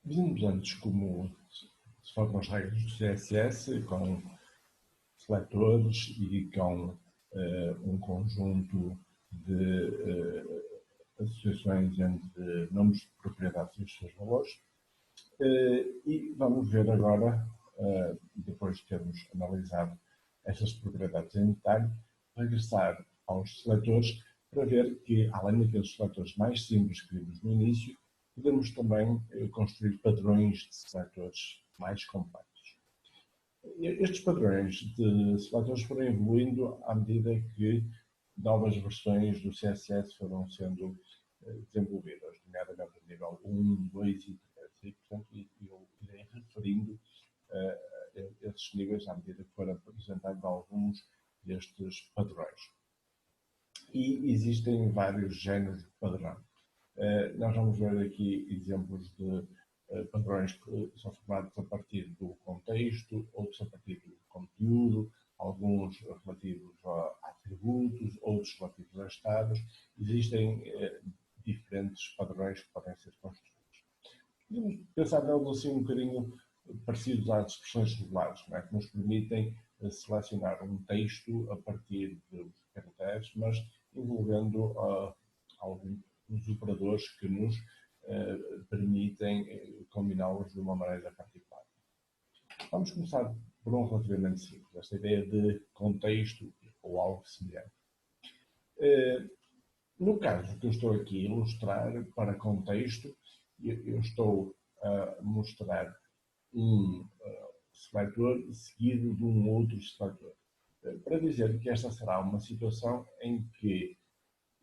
Vimos antes como se formam as regras do CSS com seletores e com um conjunto de associações entre nomes de propriedades e os seus valores. E vamos ver agora, depois de termos analisado estas propriedades em detalhe, regressar aos seletores para ver que, além daqueles seletores mais simples que vimos no início, podemos também construir padrões de seletores mais complexos. Estes padrões de seletores foram evoluindo à medida que novas versões do CSS foram sendo desenvolvidas, nomeadamente a nível 1, 2 e 3. E, portanto, eu irei referindo esses níveis à medida que for apresentando alguns destes padrões. E existem vários géneros de padrão. Nós vamos ver aqui exemplos de padrões que são formados a partir do contexto, outros a partir do conteúdo, alguns relativos a atributos, outros relativos a estados. Existem diferentes padrões que podem ser construídos. Podemos pensar neles assim um bocadinho parecidos às expressões regulares, não é? Que nos permitem selecionar um texto a partir dos caracteres, mas envolvendo alguns operadores que nos permitem combiná-los de uma maneira particular. Vamos começar por um relativamente simples, esta ideia de contexto ou algo semelhante. No caso que eu estou aqui a ilustrar para contexto, eu estou a mostrar um seletor seguido de um outro seletor, para dizer que esta será uma situação em que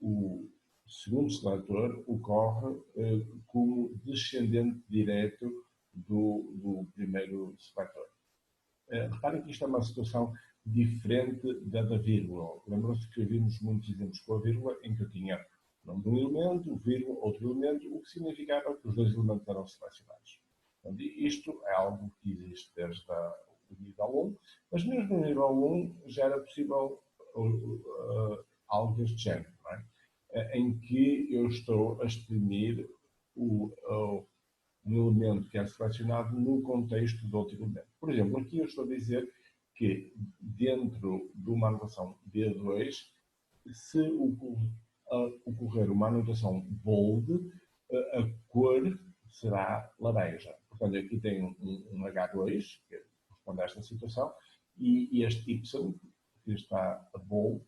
o segundo seletor ocorre como descendente direto do primeiro seletor. Reparem que isto é uma situação diferente da vírgula. Lembram-se que vimos muitos exemplos com a vírgula em que eu tinha o nome de um elemento, vírgula, outro elemento, o que significava que os dois elementos eram selecionados. Portanto, isto é algo que existe desde o nível 1, mas mesmo no nível 1 já era possível algo deste género, não é? Em que eu estou a exprimir um elemento que é selecionado no contexto do outro elemento. Por exemplo, aqui eu estou a dizer que dentro de uma anotação B2, se ocorrer uma anotação bold, a cor será laranja. Portanto, aqui tem um H2, que corresponde a esta situação, e este Y, que está a bold,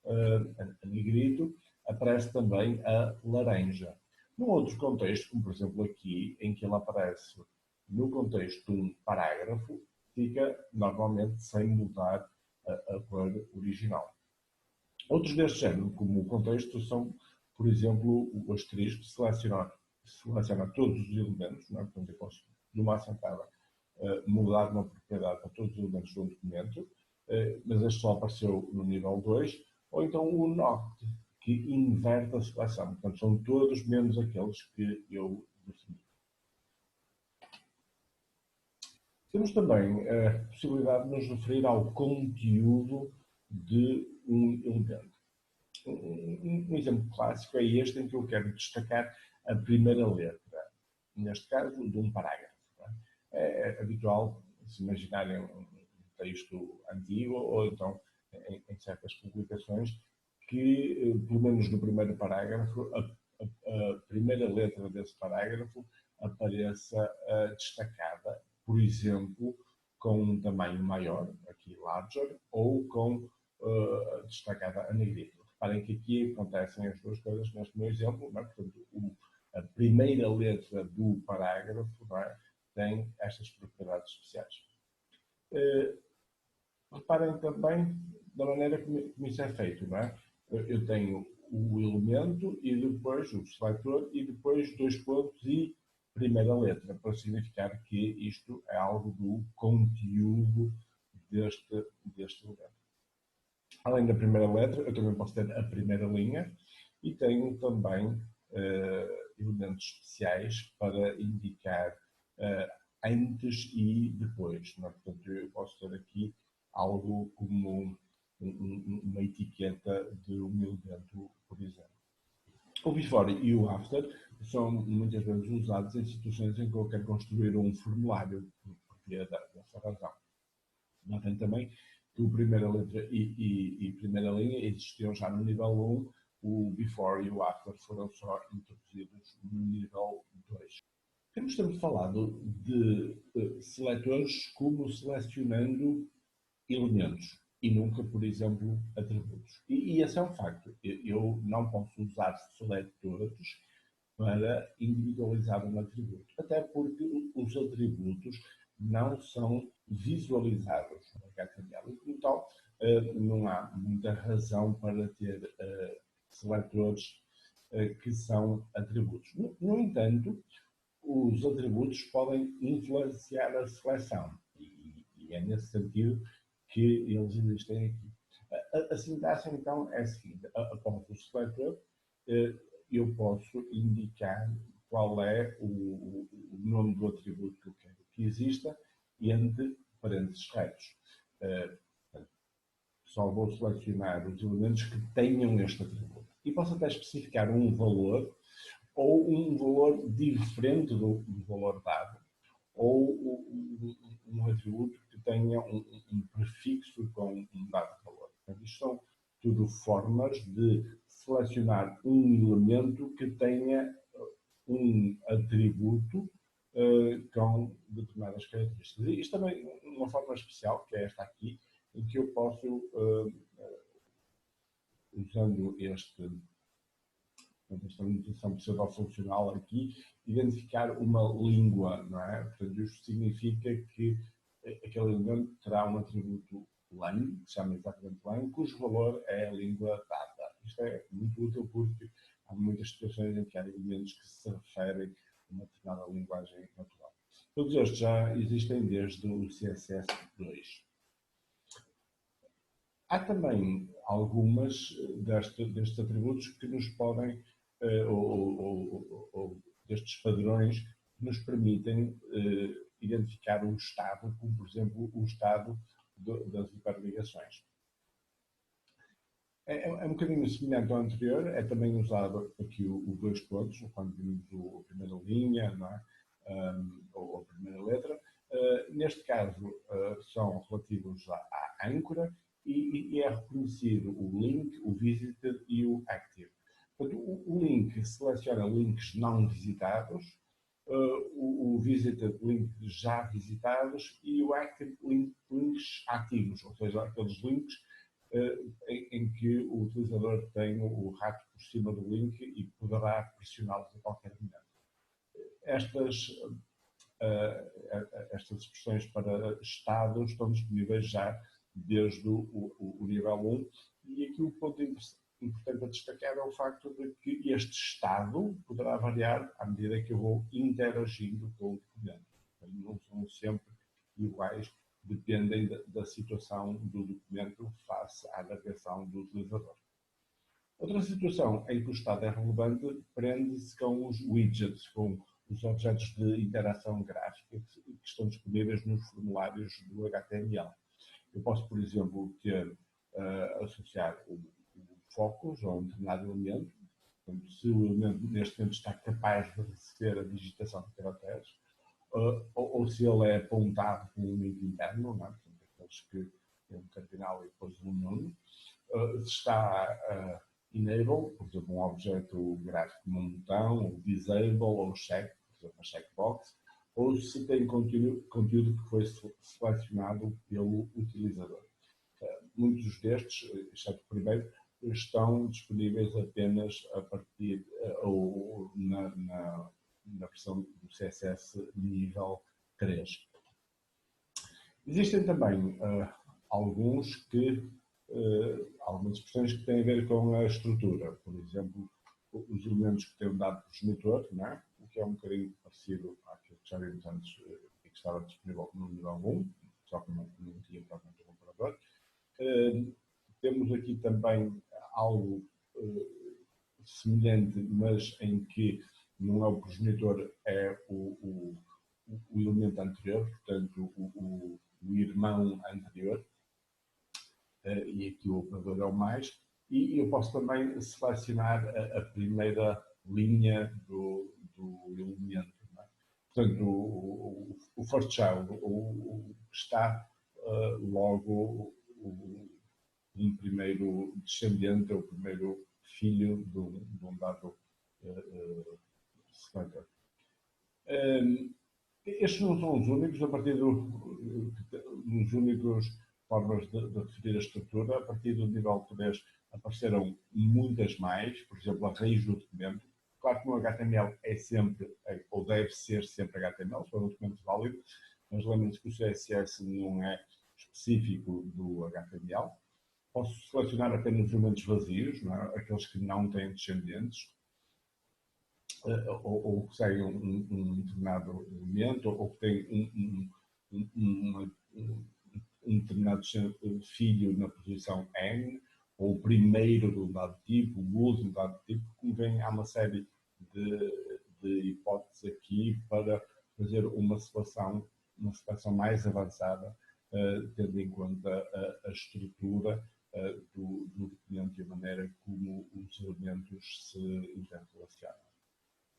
a negrito, aparece também a laranja. Num outro contexto, como por exemplo aqui, em que ele aparece no contexto de um parágrafo, fica normalmente sem mudar a cor original. Outros deste género, como o contexto, são, por exemplo, o asterisco que seleciona todos os elementos, não é? Portanto, eu posso, de uma assentada, mudar uma propriedade para todos os elementos de um documento, mas este só apareceu no nível 2, ou então o NOT, que inverte a seleção. Portanto, são todos menos aqueles que eu defini. Temos também a possibilidade de nos referir ao conteúdo de um elemento. Um exemplo clássico é este em que eu quero destacar a primeira letra, neste caso, de um parágrafo. É habitual, se imaginarem um texto antigo ou então em certas publicações, que, pelo menos no primeiro parágrafo, a primeira letra desse parágrafo apareça destacada, por exemplo, com um tamanho maior, aqui larger, ou com destacada a negrito. Reparem que aqui acontecem as duas coisas neste meu exemplo, não é? Portanto, a primeira letra do parágrafo, não é? Tem estas propriedades especiais. Reparem também da maneira como isso é feito, não é? Eu tenho o elemento e depois o seletor e depois dois pontos e primeira letra, para significar que isto é algo do conteúdo deste elemento. Além da primeira letra, eu também posso ter a primeira linha e tenho também elementos especiais para indicar antes e depois. Não é? Portanto, eu posso ter aqui algo como uma etiqueta de um elemento, por exemplo. O before e o after são muitas vezes usados em situações em que eu quero construir um formulário, porque é dessa razão. Notem também que o primeira letra e primeira linha existiam já no nível 1, o before e o after foram só introduzidos no nível 2. Temos sempre falado de seletores como selecionando elementos e nunca, por exemplo, atributos. E esse é um facto. Eu não posso usar seletores para individualizar um atributo, até porque os atributos não são visualizados no HTML. Então, não há muita razão para ter seletores que são atributos. No entanto, os atributos podem influenciar a seleção e é nesse sentido que eles existem aqui. A sintaxe, então, é a seguinte. Após o seletor, eu posso indicar qual é o nome do atributo que eu quero que exista entre parênteses retos. Só vou selecionar os elementos que tenham este atributo. E posso até especificar um valor ou um valor diferente do valor dado, ou um atributo que tenha um prefixo com um dado valor. Portanto, isto são tudo formas de selecionar um elemento que tenha um atributo com determinadas características. E isto também é uma forma especial, que é esta aqui, em que eu posso, usando esta limitação pseudo-funcional aqui, identificar uma língua, não é? Portanto, isto significa que aquele elemento terá um atributo lang, que se chama exatamente lang, cujo valor é a língua dada. Isto é muito útil porque há muitas situações em que há elementos que se referem a uma determinada linguagem natural. Todos estes já existem desde o CSS2. Há também algumas destes atributos que nos podem, ou destes padrões, que nos permitem identificar o estado, como por exemplo o estado das hiperligações. É um bocadinho semelhante ao anterior, é também usado aqui o dois pontos, quando vimos a primeira linha, não é? Ou a primeira letra. Neste caso, são relativos à âncora e é reconhecido o link, o visited e o active. Portanto, o link seleciona links não visitados, o visited links já visitados e o active links ativos, ou seja, aqueles links em que o utilizador tem o rato por cima do link e poderá pressioná-los a qualquer momento. Estas expressões para estados estão disponíveis já desde o nível 1 e aqui o ponto importante a destacar é o facto de que este estado poderá variar à medida que eu vou interagindo com o documento. Não são sempre iguais, dependem da situação do documento face à navegação do utilizador. Outra situação em que o estado é relevante prende-se com os widgets, com os objetos de interação gráfica que estão disponíveis nos formulários do HTML. Eu posso, por exemplo, associar o focus a um determinado elemento. Portanto, se o elemento neste momento está capaz de receber a digitação de caracteres, ou se ele é apontado com um link interno, não é? Portanto, aqueles que têm um cardinal e depois um nome, se está enable, por exemplo, um objeto gráfico como um botão, ou disable, ou check, por exemplo, uma checkbox, ou se tem conteúdo que foi selecionado pelo utilizador. Muitos destes, exceto o primeiro, estão disponíveis apenas a partir ou na versão do CSS nível 3. Existem também algumas expressões que têm a ver com a estrutura. Por exemplo, os elementos que têm um dado progenitor, não é? O que é um bocadinho parecido àquilo que já vimos antes e que estava disponível no nível 1, só que não tinha propriamente um comparador. Temos aqui também algo semelhante, mas em que não é o progenitor, é o elemento anterior, portanto, o irmão anterior, e aqui o operador é o mais. e eu posso também selecionar a primeira linha do elemento. Não é? Portanto, o first child, o que está logo um primeiro descendente, ou o primeiro filho de um dado seletor. Estes não são os únicos, a partir dos únicos formas de referir a estrutura, a partir do nível 3 apareceram muitas mais, por exemplo, a raiz do documento. Claro que no HTML é sempre, ou deve ser sempre HTML, se for um documento válido, mas lembrem-se que o CSS não é específico do HTML. Posso selecionar apenas elementos vazios, não é? Aqueles que não têm descendentes, ou que seguem um determinado elemento, ou que têm um determinado filho na posição N, ou o primeiro de um dado tipo, o último de um dado tipo, como vem, há uma série de hipóteses aqui para fazer uma seleção mais avançada, tendo em conta a estrutura do documento e a maneira como os elementos se interrelacionam.